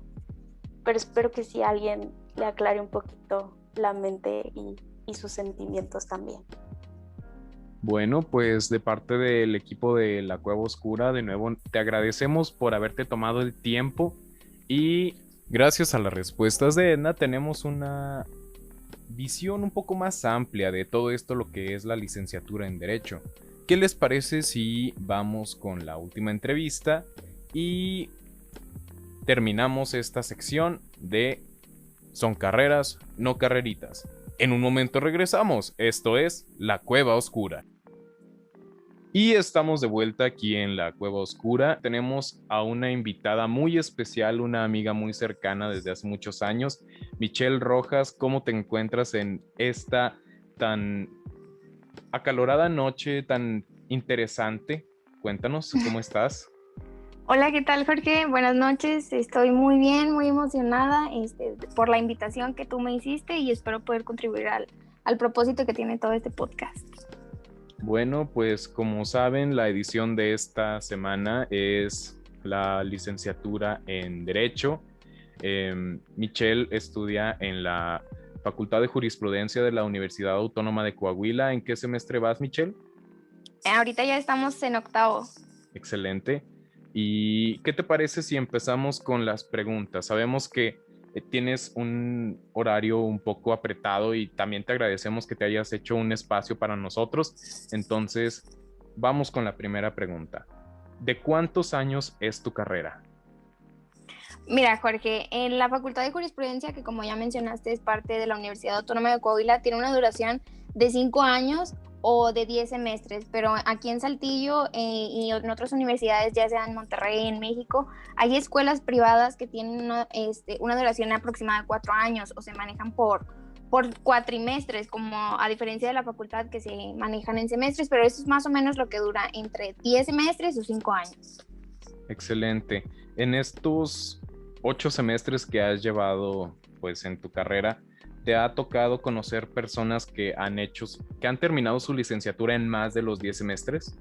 espero que sí alguien le aclare un poquito la mente y sus sentimientos también. Bueno, pues de parte del equipo de La Cueva Oscura, de nuevo te agradecemos por haberte tomado el tiempo y gracias a las respuestas de Edna tenemos una visión un poco más amplia de todo esto, lo que es la licenciatura en Derecho. ¿Qué les parece si vamos con la última entrevista y terminamos esta sección de Son carreras, no carreritas? En un momento regresamos, esto es La Cueva Oscura. Y estamos de vuelta aquí en La Cueva Oscura. Tenemos a una invitada muy especial, una amiga muy cercana desde hace muchos años, Michelle Rojas. ¿Cómo te encuentras en esta tan acalorada noche, tan interesante? Cuéntanos, ¿cómo estás? Hola, ¿qué tal, Jorge? Buenas noches. Estoy muy bien, muy emocionada por la invitación que tú me hiciste y espero poder contribuir al propósito que tiene todo este podcast. Bueno, pues como saben, la edición de esta semana es la licenciatura en Derecho. Michelle estudia en la Facultad de Jurisprudencia de la Universidad Autónoma de Coahuila. ¿En qué semestre vas, Michelle? Ahorita ya estamos en octavo. Excelente. ¿Y qué te parece si empezamos con las preguntas? Sabemos que tienes un horario un poco apretado y también te agradecemos que te hayas hecho un espacio para nosotros. Entonces, vamos con la primera pregunta. ¿De cuántos años es tu carrera? Mira, Jorge, en la Facultad de Jurisprudencia, que como ya mencionaste es parte de la Universidad Autónoma de Coahuila, tiene una duración de 5 años o de 10 semestres, pero aquí en Saltillo y en otras universidades, ya sea en Monterrey, en México, hay escuelas privadas que tienen una duración aproximada de 4 años o se manejan por cuatrimestres, como a diferencia de la facultad que se manejan en semestres, pero eso es más o menos lo que dura entre 10 semestres o 5 años. Excelente. En estos 8 semestres que has llevado pues en tu carrera, ¿te ha tocado conocer personas que han terminado su licenciatura en más de los 10 semestres?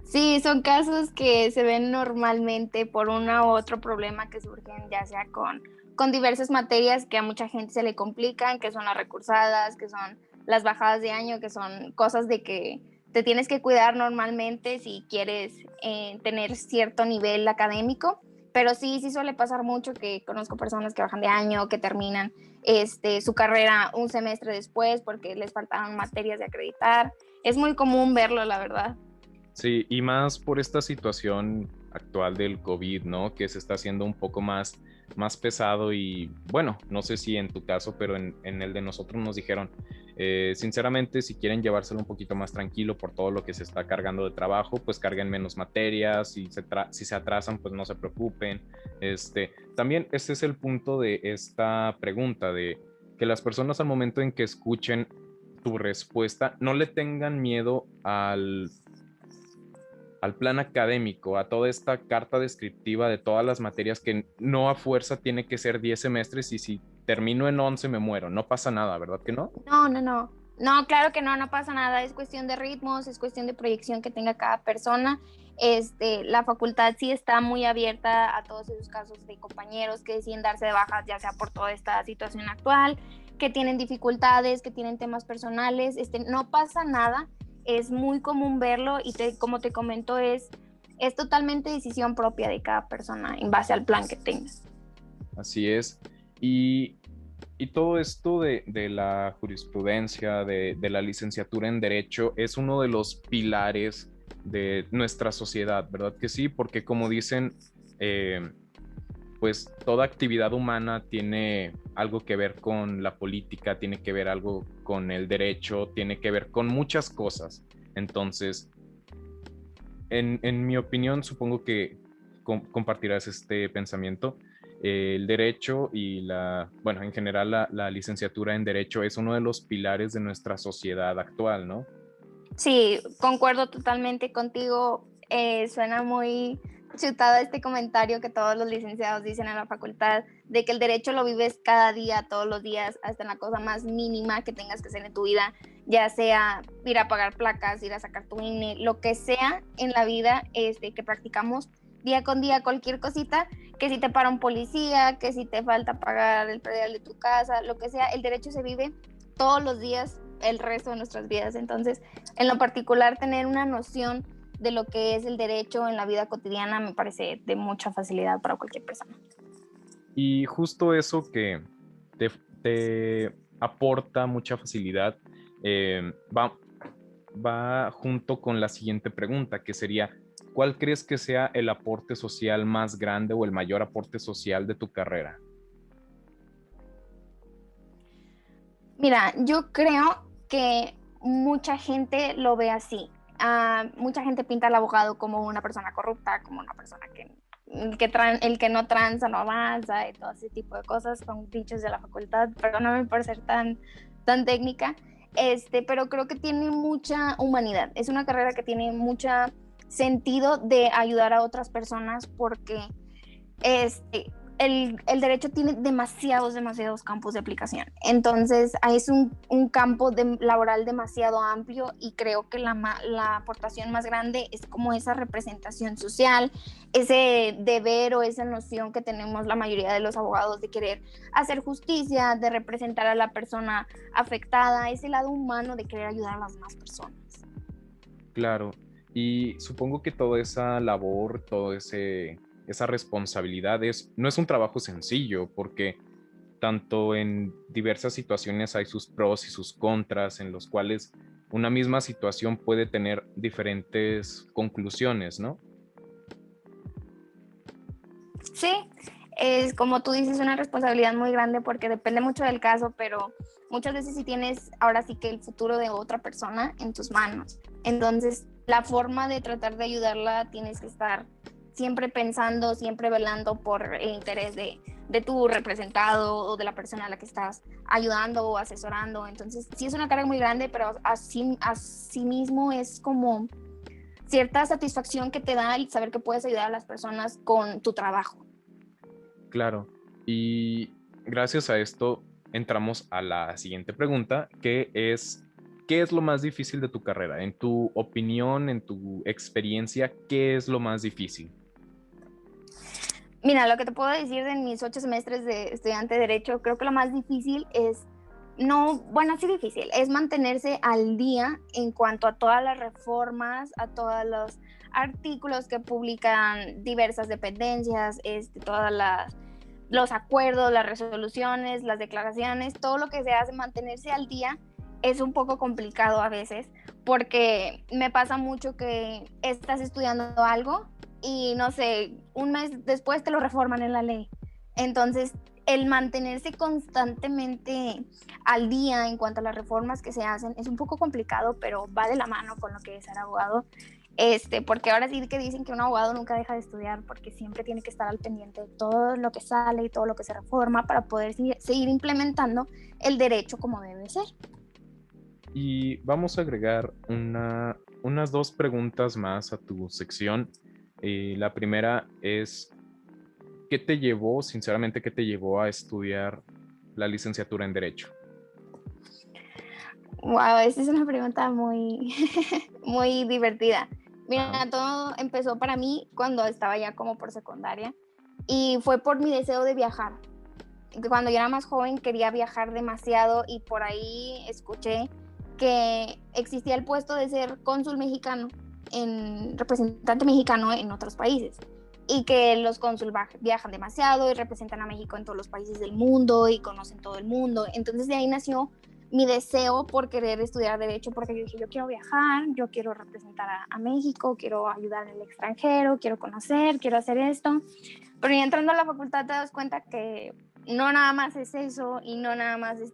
Sí, son casos que se ven normalmente por uno u otro problema que surgen, ya sea con diversas materias que a mucha gente se le complican, que son las recursadas, que son las bajadas de año, que son cosas de que te tienes que cuidar normalmente si quieres tener cierto nivel académico, pero sí suele pasar mucho que conozco personas que bajan de año, que terminan su carrera un semestre después porque les faltaban materias de acreditar. Es muy común verlo, la verdad. Sí, y más por esta situación actual del COVID, ¿no? Que se está haciendo un poco más pesado y bueno, no sé si en tu caso, pero en el de nosotros nos dijeron, sinceramente, si quieren llevárselo un poquito más tranquilo por todo lo que se está cargando de trabajo, pues carguen menos materias, si se atrasan, pues no se preocupen. También este es el punto de esta pregunta, de que las personas al momento en que escuchen tu respuesta, no le tengan miedo al plan académico, a toda esta carta descriptiva de todas las materias que no a fuerza tiene que ser 10 semestres y si termino en 11 me muero, no pasa nada, ¿verdad que no? No. No, claro que no pasa nada, es cuestión de ritmos, es cuestión de proyección que tenga cada persona. La facultad sí está muy abierta a todos esos casos de compañeros que deciden darse de bajas, ya sea por toda esta situación actual, que tienen dificultades, que tienen temas personales, no pasa nada, es muy común verlo y como te comento, es totalmente decisión propia de cada persona en base al plan que tengas. Así es. Y todo esto de la jurisprudencia, de la licenciatura en Derecho, es uno de los pilares de nuestra sociedad, ¿verdad que sí? Porque como dicen, pues toda actividad humana tiene algo que ver con la política, tiene que ver algo con el derecho, tiene que ver con muchas cosas. Entonces, en mi opinión, supongo que compartirás este pensamiento. El derecho y bueno, en general la licenciatura en Derecho es uno de los pilares de nuestra sociedad actual, ¿no? Sí, concuerdo totalmente contigo. Suena muy chutado este comentario que todos los licenciados dicen en la facultad, de que el derecho lo vives cada día, todos los días, hasta en la cosa más mínima que tengas que hacer en tu vida, ya sea ir a pagar placas, ir a sacar tu INE, lo que sea en la vida que practicamos día con día, cualquier cosita, que si te para un policía, que si te falta pagar el predial de tu casa, lo que sea, el derecho se vive todos los días el resto de nuestras vidas. Entonces, en lo particular, tener una noción de lo que es el derecho en la vida cotidiana me parece de mucha facilidad para cualquier persona. Y justo eso que te aporta mucha facilidad va junto con la siguiente pregunta, que sería, ¿cuál crees que sea el aporte social más grande o el mayor aporte social de tu carrera? Mira, yo creo que mucha gente lo ve así. Mucha gente pinta al abogado como una persona corrupta, como una persona el que no tranza no avanza y todo ese tipo de cosas, son dichos de la facultad, perdóname por ser tan técnica, pero creo que tiene mucha humanidad. Es una carrera que tiene mucho sentido de ayudar a otras personas porque el derecho tiene demasiados campos de aplicación. Entonces, es un campo laboral demasiado amplio y creo que la aportación más grande es como esa representación social, ese deber o esa noción que tenemos la mayoría de los abogados de querer hacer justicia, de representar a la persona afectada, ese lado humano de querer ayudar a las demás personas. Claro, y supongo que toda esa labor, esa responsabilidad no es un trabajo sencillo, porque tanto en diversas situaciones hay sus pros y sus contras, en los cuales una misma situación puede tener diferentes conclusiones, ¿no? Sí, es como tú dices, una responsabilidad muy grande porque depende mucho del caso, pero muchas veces sí tienes ahora sí que el futuro de otra persona en tus manos. Entonces, la forma de tratar de ayudarla tienes que estar siempre pensando, siempre velando por el interés de tu representado o de la persona a la que estás ayudando o asesorando. Entonces, sí es una carga muy grande, pero así mismo es como cierta satisfacción que te da el saber que puedes ayudar a las personas con tu trabajo. Claro, y gracias a esto entramos a la siguiente pregunta, que es, ¿qué es lo más difícil de tu carrera? En tu opinión, en tu experiencia, ¿qué es lo más difícil? Mira, lo que te puedo decir de mis 8 semestres de estudiante de Derecho, creo que lo más difícil es no, bueno, sí difícil, es mantenerse al día en cuanto a todas las reformas, a todos los artículos que publican diversas dependencias, todas los acuerdos, las resoluciones, las declaraciones, todo lo que se hace, mantenerse al día es un poco complicado a veces, porque me pasa mucho que estás estudiando algo y no sé, un mes después te lo reforman en la ley. Entonces, el mantenerse constantemente al día en cuanto a las reformas que se hacen es un poco complicado, pero va de la mano con lo que es ser abogado. Porque ahora sí que dicen que un abogado nunca deja de estudiar porque siempre tiene que estar al pendiente de todo lo que sale y todo lo que se reforma para poder seguir implementando el derecho como debe ser. Y vamos a agregar unas 2 preguntas más a tu sección. La primera es, sinceramente, qué te llevó a estudiar la licenciatura en Derecho? Wow, esa es una pregunta muy, muy divertida. Mira, Ajá. todo empezó para mí cuando estaba ya como por secundaria y fue por mi deseo de viajar. Cuando yo era más joven quería viajar demasiado y por ahí escuché que existía el puesto de ser cónsul mexicano, representante mexicano en otros países, y que los cónsul viajan demasiado y representan a México en todos los países del mundo y conocen todo el mundo. Entonces de ahí nació mi deseo por querer estudiar Derecho, porque yo dije, yo quiero viajar, yo quiero representar a México, quiero ayudar en el extranjero, quiero conocer, quiero hacer esto. Pero ya entrando a la facultad te das cuenta que no nada más es eso y no nada más es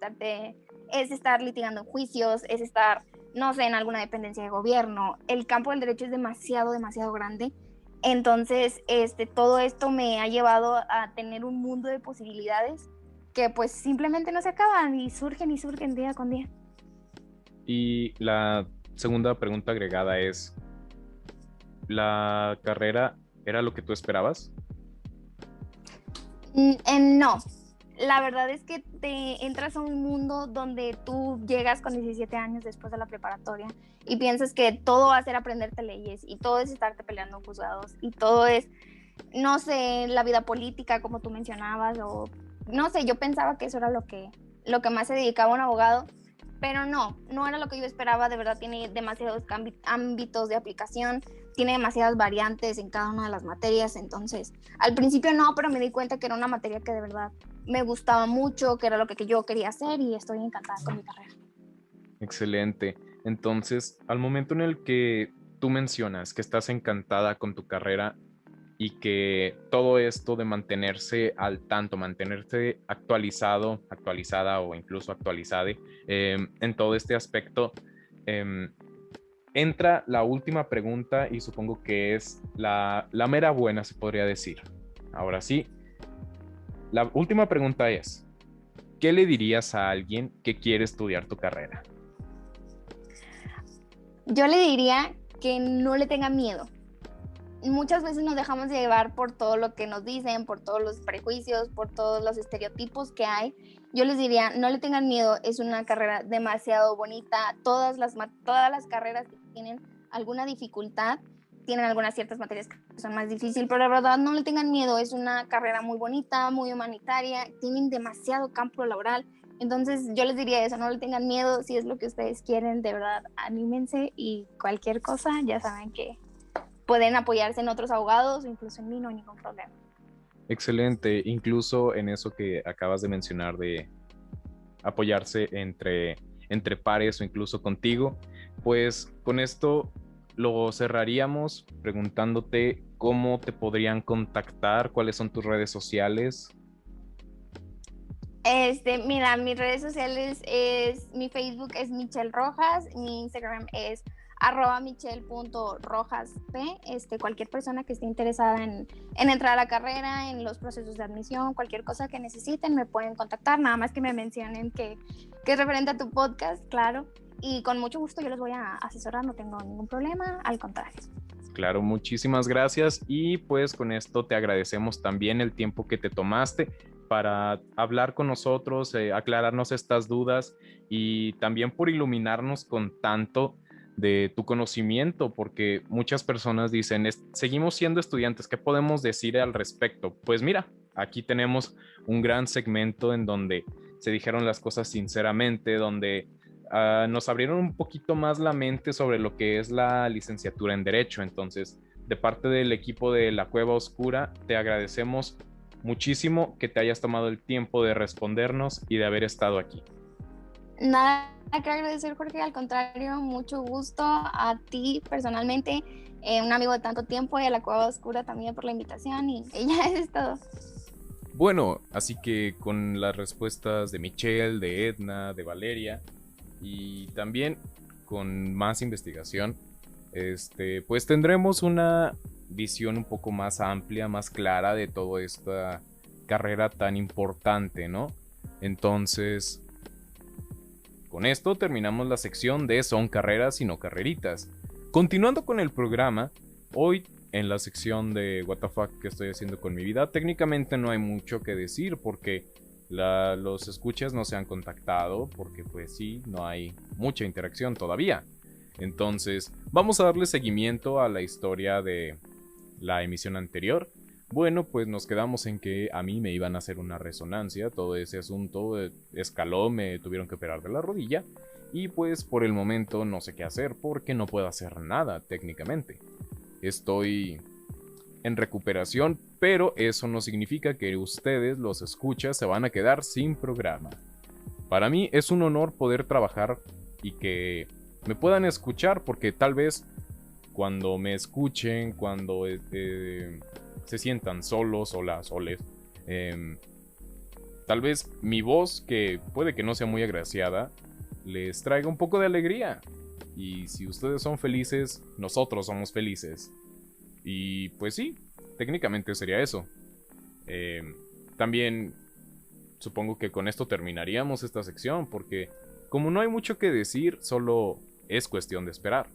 estar litigando en juicios, es estar, no sé, en alguna dependencia de gobierno. El campo del derecho es demasiado, demasiado grande. Entonces, todo esto me ha llevado a tener un mundo de posibilidades que pues simplemente no se acaban y surgen día con día. Y la segunda pregunta agregada es, ¿la carrera era lo que tú esperabas? No, la verdad es que te entras a un mundo donde tú llegas con 17 años después de la preparatoria y piensas que todo va a ser aprenderte leyes y todo es estarte peleando en juzgados y todo es, no sé, la vida política como tú mencionabas, o no sé, yo pensaba que eso era lo que más se dedicaba un abogado, pero no era lo que yo esperaba. De verdad tiene demasiados ámbitos de aplicación, tiene demasiadas variantes en cada una de las materias. Entonces al principio no, pero me di cuenta que era una materia que de verdad me gustaba mucho, que era lo que yo quería hacer y estoy encantada con mi carrera. Excelente. Entonces, al momento en el que tú mencionas que estás encantada con tu carrera y que todo esto de mantenerse al tanto, mantenerse actualizado, actualizada o incluso actualizada en todo este aspecto, entra la última pregunta y supongo que es la mera buena, se podría decir. Ahora sí, la última pregunta es, ¿qué le dirías a alguien que quiere estudiar tu carrera? Yo le diría que no le tenga miedo. Muchas veces nos dejamos de llevar por todo lo que nos dicen, por todos los prejuicios, por todos los estereotipos que hay. Yo les diría, no le tengan miedo, es una carrera demasiado bonita. Todas las carreras que tienen alguna dificultad, tienen algunas ciertas materias que son más difíciles, pero la verdad no le tengan miedo, es una carrera muy bonita, muy humanitaria, tienen demasiado campo laboral. Entonces yo les diría eso, no le tengan miedo, si es lo que ustedes quieren, de verdad, anímense y cualquier cosa, ya saben que pueden apoyarse en otros abogados o incluso en mí, no hay ningún problema. Excelente, incluso en eso que acabas de mencionar de apoyarse entre pares o incluso contigo, pues con esto lo cerraríamos preguntándote cómo te podrían contactar, cuáles son tus redes sociales. Mira, mis redes sociales mi Facebook es Michelle Rojas, mi Instagram es @michelle.rojasp. Cualquier persona que esté interesada en entrar a la carrera, en los procesos de admisión, cualquier cosa que necesiten, me pueden contactar, nada más que me mencionen que es referente a tu podcast, claro, y con mucho gusto yo los voy a asesorar, no tengo ningún problema, al contrario. Claro, muchísimas gracias y pues con esto te agradecemos también el tiempo que te tomaste para hablar con nosotros, aclararnos estas dudas y también por iluminarnos con tanto de tu conocimiento, porque muchas personas dicen, seguimos siendo estudiantes, ¿qué podemos decir al respecto? Pues mira, aquí tenemos un gran segmento en donde se dijeron las cosas sinceramente, donde nos abrieron un poquito más la mente sobre lo que es la licenciatura en Derecho. Entonces, de parte del equipo de La Cueva Oscura, te agradecemos muchísimo que te hayas tomado el tiempo de respondernos y de haber estado aquí. Nada que agradecer, Jorge, al contrario, mucho gusto a ti personalmente, un amigo de tanto tiempo, y a La Cueva Oscura también por la invitación, y ya es todo. Bueno, así que con las respuestas de Michelle, de Edna, de Valeria, y también con más investigación, pues tendremos una visión un poco más amplia, más clara de toda esta carrera tan importante, ¿no? Entonces, con esto terminamos la sección de Son carreras y no carreritas. Continuando con el programa, hoy en la sección de What the fuck que estoy haciendo con mi vida, técnicamente no hay mucho que decir porque los escuchas no se han contactado, porque pues sí, no hay mucha interacción todavía. Entonces, vamos a darle seguimiento a la historia de la emisión anterior. Bueno, pues nos quedamos en que a mí me iban a hacer una resonancia, todo ese asunto escaló, me tuvieron que operar de la rodilla, y pues por el momento no sé qué hacer porque no puedo hacer nada técnicamente. Estoy en recuperación, pero eso no significa que ustedes, los escuchas, se van a quedar sin programa. Para mí es un honor poder trabajar y que me puedan escuchar, porque tal vez cuando me escuchen, cuando se sientan solos o soles, tal vez mi voz, que puede que no sea muy agraciada, les traiga un poco de alegría. Y si ustedes son felices, nosotros somos felices. Y pues sí, técnicamente sería eso. También supongo que con esto terminaríamos esta sección, porque como no hay mucho que decir, solo es cuestión de esperar.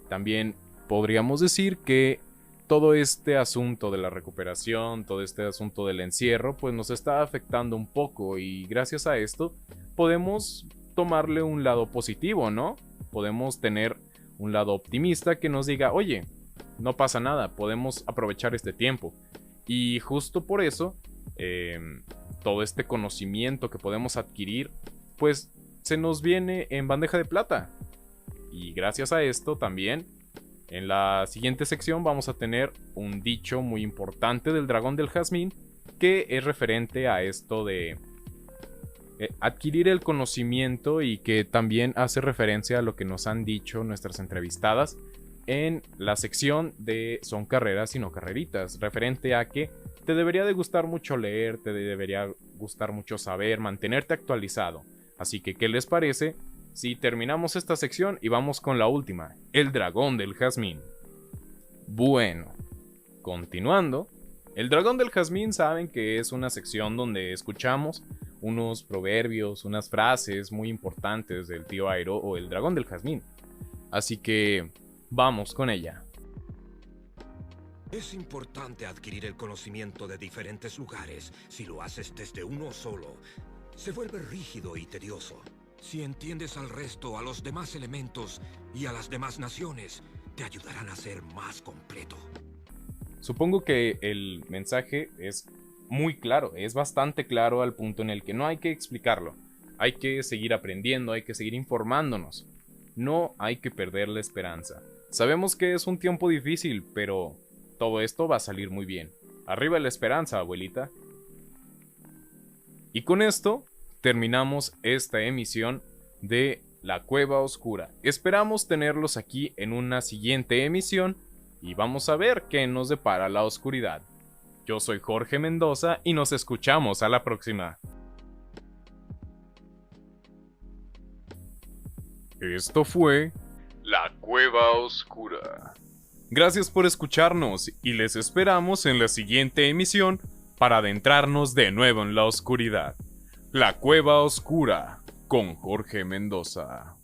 También podríamos decir que todo este asunto de la recuperación, todo este asunto del encierro, pues nos está afectando un poco, y gracias a esto podemos tomarle un lado positivo, ¿no? Podemos tener un lado optimista que nos diga, oye, no pasa nada, podemos aprovechar este tiempo. Y justo por eso, todo este conocimiento que podemos adquirir, pues se nos viene en bandeja de plata. Y gracias a esto también, en la siguiente sección vamos a tener un dicho muy importante del dragón del jazmín, que es referente a esto de adquirir el conocimiento, y que también hace referencia a lo que nos han dicho nuestras entrevistadas en la sección de Son carreras y no carreritas, referente a que te debería de gustar mucho leer, te debería gustar mucho saber, mantenerte actualizado. Así que, ¿qué les parece si terminamos esta sección y vamos con la última, el dragón del jazmín? Bueno, continuando, el dragón del jazmín saben que es una sección donde escuchamos unos proverbios, unas frases muy importantes del tío Airo o el dragón del jazmín. Así que vamos con ella. Es importante adquirir el conocimiento de diferentes lugares. Si lo haces desde uno solo, se vuelve rígido y tedioso. Si entiendes al resto, a los demás elementos y a las demás naciones, te ayudarán a ser más completo. Supongo que el mensaje es muy claro, es bastante claro, al punto en el que no hay que explicarlo. Hay que seguir aprendiendo, hay que seguir informándonos. No hay que perder la esperanza. Sabemos que es un tiempo difícil, pero todo esto va a salir muy bien. Arriba la esperanza, abuelita. Y con esto terminamos esta emisión de La Cueva Oscura. Esperamos tenerlos aquí en una siguiente emisión y vamos a ver qué nos depara la oscuridad. Yo soy Jorge Mendoza y nos escuchamos a la próxima. Esto fue La Cueva Oscura. Gracias por escucharnos y les esperamos en la siguiente emisión para adentrarnos de nuevo en la oscuridad. La Cueva Oscura con Jorge Mendoza.